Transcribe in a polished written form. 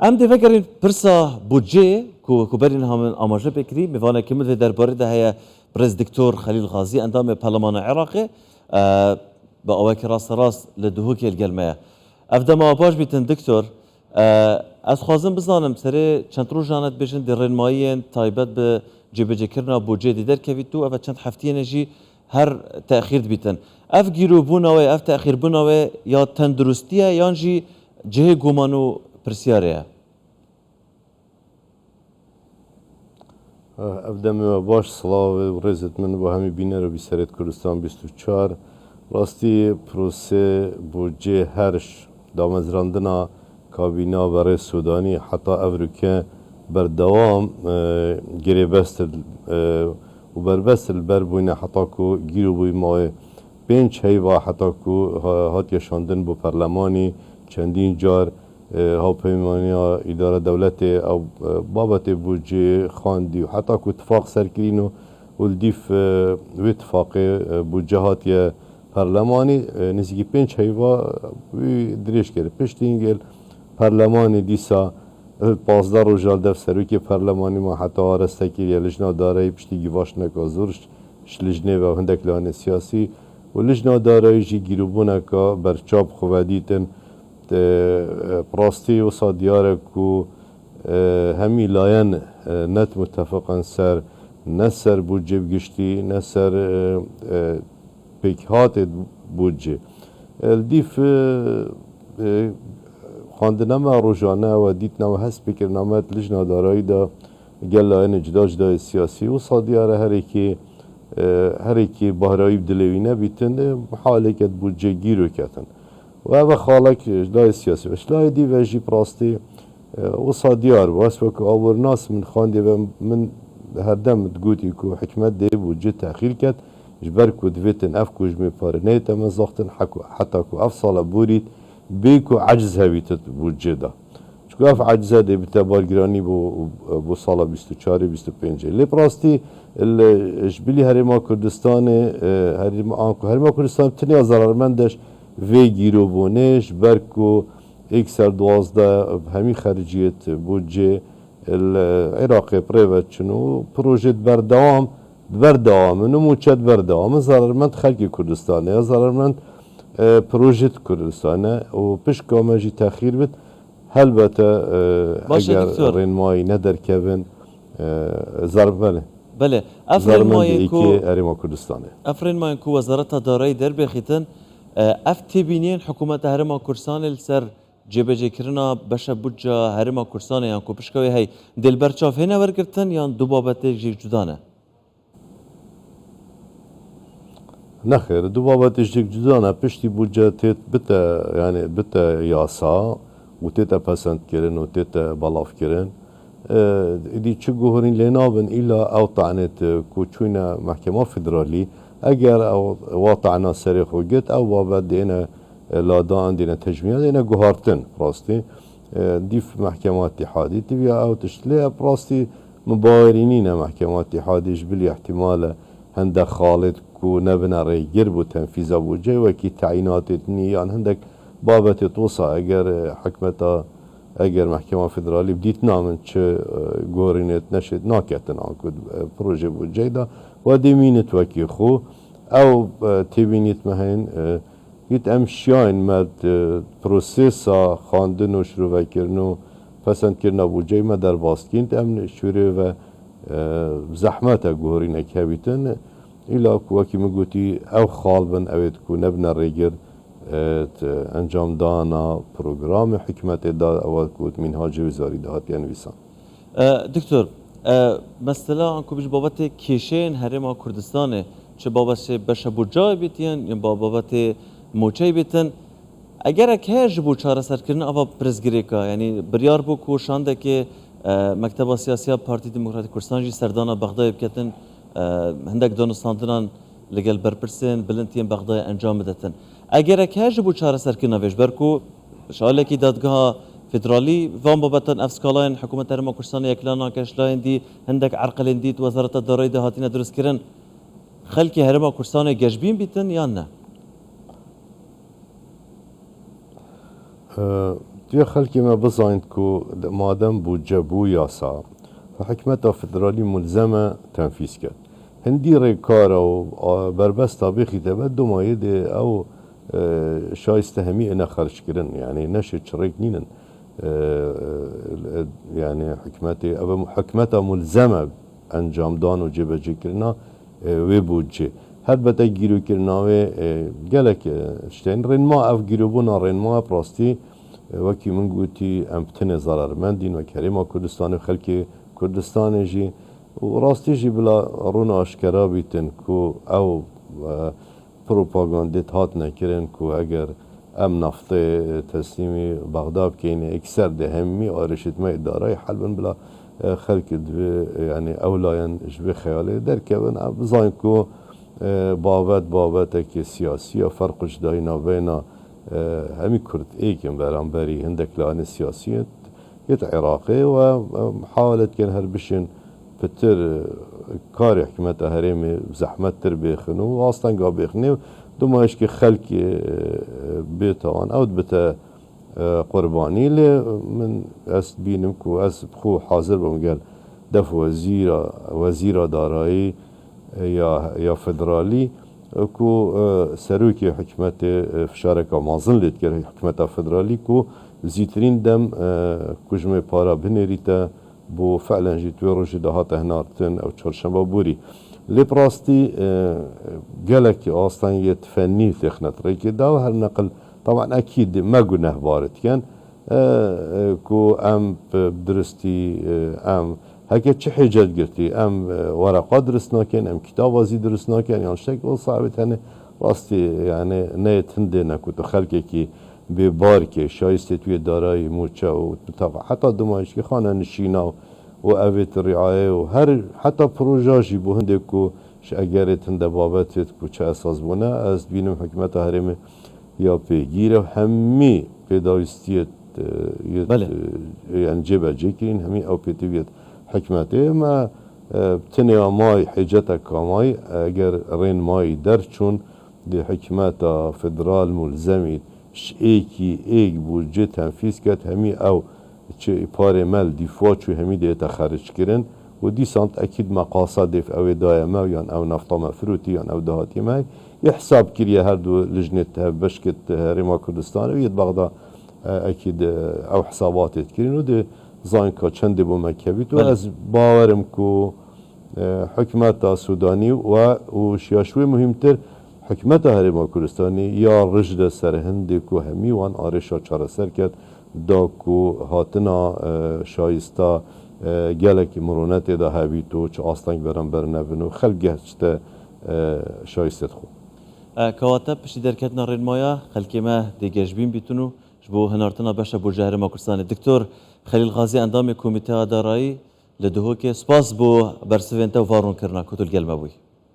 ام دی فکرین پرسا بودجه کو برین هم آماجه بکری میوانه کمل در باره ده هیا برز دکتور خلیل غازی اندام پارلمان عراقی با اوک راست لدهوک الگلمه افدام آباش بیتن دکتور از خوازم بزنم سری چند روز جانت بشن در رنمایین تایبت به جبهه کرنا بودجه دیدر کوید تو اف چند هفته نجی هر تأخیر بیتن اف گیرو بوناوی اف تأخیر بوناوی یا تندرستیه یانجی جه گمانو پرسیاره افدم باش صلاة ورزت من با همی بینه رو بسرت کردستان 24 راستی پروسه بودجه هرش دامزراندنا کابینا برای سودانی حتی افریقا بردوام گری بستر و بربستر بربوینه حتی کو گیرو بوی ماه پنج هیوا حتی کو هات شاندن بو پارلمانی چندین جار هاوپیمانیا اداره دولت او بابت بودجه خواندی و حتی کو اتفاق سرکرینو ولدیف و اتفاق بودجهات یا پارلمانی نزدیکی پنج هیوا دریش کرد پشتی اینگل پارلمانی دیسا 15 روزال دف سروکی پارلمانی ما حتی آرسته کردی لجنه دارایی پشتی گیواش نکازورش لجنه و هندک لانه سیاسی و لجنه دارایی جی گیروبونه که برچاب خوادیتن براستی و صادیاره کو همی لاین نت متفقن سر نسر بودجه بگشتی نسر پیکهات بودجه دیف خواندنامه روزانه و دیتنامه هست بکرنامه لجنه دارایی دا گل لاین جدا سیاسی و صادیاره هر کی بهرایی بدلوینه بیتن محاله کد بودجه گیرو کتن و اوه خالک لای سیاسی وش لای دی وجی پراستی و صادیار واس وک آور ناس من خانده و من هر دم تقولي کو حکمت دی بودجه تأخیر کد جبر کو دویتن اف کوج می پاره نیت من زختن حتی کو اف سال بورید بیکو عجز هویت بودجه دا چون اف عجزه دی بتبارگرانی بو سال 24 25 لی پراستی جبلی هرما کردستان هرما کردستان تنیا ضررمندش وی گیرو بونش برکو اکثر 12 همی خارجیت بودجه العراق پریوت چنو پروژه بردوام نموچت بردوام ضررمند خلق کردستانه یا ضررمند پروژه کردستانه و پیش کامجی تأخیر بید البته اگر رنمایی ندر کبن ضرب بله افرین مایی کو هرما کردستانه افرین مایی کو وزارت دارایی در بخیتن اف تبینین حکومت هرما کردستان سر جبهه کرنا بشه بودجه هرما کردستان یا کو پشکوی هی دلبر چاف هنر ورگرتن یا دو بابت جدانه نخیر دو بابت جدانه پشتی بودجه تیت بته یعنی بته یاسا و تیت پسند کردن و تیت بالاف کردن دی چه گوهرین لنابن ایلا او طعنت کوچونا محکمه فدرالی اگر او واطعنا سری خوجت او بابت دینا لادان دینا تجمیع دینا گوهرتن راستی دیف محکمه اتحادی تبیا او تشتلی راستی مبارینین محکمه اتحادی جبلی احتمال هندك خالد کو نبنا ريجر بو تنفيذ بودجه وكي تعيينات نيان هندك بابت توصى اگر حكمتا اگر محكمة فدرالي بديت نامن چه گورينت نشد ناكتن آنكود پروژه بودجه دا ودي مينت وكي خو او تبينيت مهين يت امشيان مد پروسيسا خاندن و شروع وكرنو پسند کرنا بودجه ما در باستين امن شروع و زحمت گورینه که بیتن ایلا کوکی مگوتی او خالبن اوید کو نبنا ریگر انجام دانا پروگرام حکمت دا او کوت منهاج وزاری دهات ینویسان دکتور مثلا انکو بیش بابت کشین هرما کردستانه چه بابت بشه بودجای بیتین یا بابت موچه بیتن اگر که جبو چاره سر کردن اوا پرزگریکا یعنی بریار بو کو شانده که مکتب سیاسی پارتی دموکراتیک کردستان جی سردان بغداد بکتن هندک دانستاندنان لگل برپرسن بلنتیم بغداد انجام دادن اگر که جبو چاره سر کردن ویش برکو شاله کی دادگاه فدرالی وام بابتن افسکالای حکومت هرما کردستان یکلانا کشلاین دی هندک عرقلین دی وزارت دارایی دهاتینا درست کردن خلکی هرما کردستان گجبین بیتن یا نه توی خلکی ما بزايند كو مادام بودجه بو ياسا فحكمتها فدرالي ملزمة تنفيذ كد هندي ريكارا و بربس طابخي تبدو ما يدي او شايسته همي انا خرج كرن يعني نشد شريك نينن يعني حكمتها ملزمة انجام دان و جبجه كرنا و بودجه هر بتا گیرو کرناوه گلک شتین رنما اف گیرو بونا رنما پراستی وکی من گوتی امتن ضررمندین و کریم کردستان و خلک کردستان جی و راستی جی بلا رون آشکرا بیتن کو او پروپاگاندیت هات نکرن کو اگر ام نفته تسلیمی بغداد کینه اکثر ده همی آرشت ما اداره حلبن بلا خلک يعني اولاین جبه خیاله در کبن بزاین کو بابت که سیاسی و فرق جداینا بین همی کرد ایکن برانبری هندک لان سیاسیت یت عراقی و محاولت کن هر بشن پتر کار حکمت هرم زحمت تر بخنو و اصلا قا بخنو دوماش که خلق بیتان او بتا قربانی لی من از بینم کو از خو حاضر بمگل دف وزیر دارایی یا فدرالی کو سروکی حکمت فشارک مازن لید که حکمت فدرالی کو زیترین دم کجمه پارا بنریتا بو فعلا جیتوی روش دهات هنارتن او چهارشنبه بوری لبراستی قالك اصلا يتفني تخنت ريكي دا هر نقل طبعا اكيد ما قلنا بارت كان كو ام بدرستي ام هكا چه حجت قرتي ام ورقات درسنا كان ام كتاب وزي درسنا كان يعني شكل صعب هنه راستي يعني نيت هندنا كنت خلقي كي بباركي شايستي توي دارای موچا و حتى دماغش خانه نشینا و اویت رعایه و هر حتی پروژاجی بو هنده کو اگرت هنده بابتت کو چه اساس بونه از بینم حکمت هرم یا پیگیره همی پیدایستیت بله يعني جبه جيكين همي او بيتويت حكمته ما تنيا ماي حجتك ماي اگر رين ماي درچون دي حكمتا فدرال ملزمي ايكي ايك بودجه تنفيذ كت همي او چه پاره مل دفاع چو همي دي تخرج كرن و دي سانت اكيد مقاصد دف او دايما يعني او نفطه مفروتي يعني او دهاتي ماي يحساب كريه هر دو لجنه بشكت ريما كردستان ويد بغدا اكيد او حسابات تكرين ودي زانكا چند بو مكبيت و از باورم كو حكمت سوداني و شياشوي مهمتر حكمت هرما كردستاني يا رجد سرهند كو همي وان آرشا چارا سركت دا كو هاتنا شايستا گلك مرونت دا هبيتو چه آستانگ برن برنبنو خلق گهشت شايستت خو كواتب پشتی درکتنا رنمایا خلقی ما دیگجبین بیتونو جبو هنارتنا باشا بو جهر ما کردستان دکتور خلیل غازی اندام کمیته دارایی لدهو که سپاس بو برسوینتا و وارون کرنا کتول گلمه بوی